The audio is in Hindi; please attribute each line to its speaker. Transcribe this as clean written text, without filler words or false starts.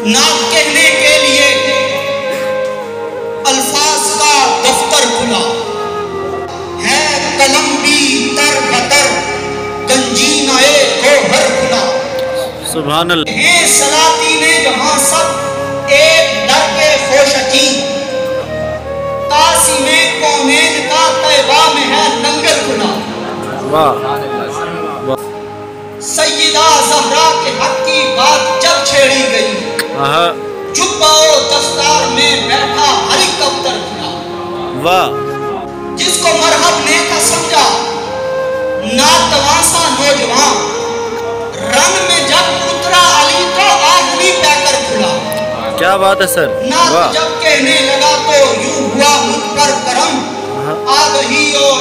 Speaker 1: ना कहने के लिए अल्फाज का दफ्तर खुला है, कलम भी तर बतर गंजीनाए गोहर खुला।
Speaker 2: सुभान अल्लाह।
Speaker 1: है सलातीने जहां सब एक दर के खोशकी, कासिमे कौनैन का तैबा में है लंगर खुला।
Speaker 2: वाह।
Speaker 1: सैयदा ज़हरा के हक की बात जब छेड़ी गई, जुब्बा दस्तार में बैठा हेलीकॉप्टर खुला।
Speaker 2: वाह।
Speaker 1: जिसको मरहब नेता समझा नातवासा नौजवान, रन में जब उतरा अली तो आखिरी पैकर खुला।
Speaker 2: क्या बात है सर।
Speaker 1: नात जब कहने लगा तो यूं हुआ मुझ पर करम, आ गई और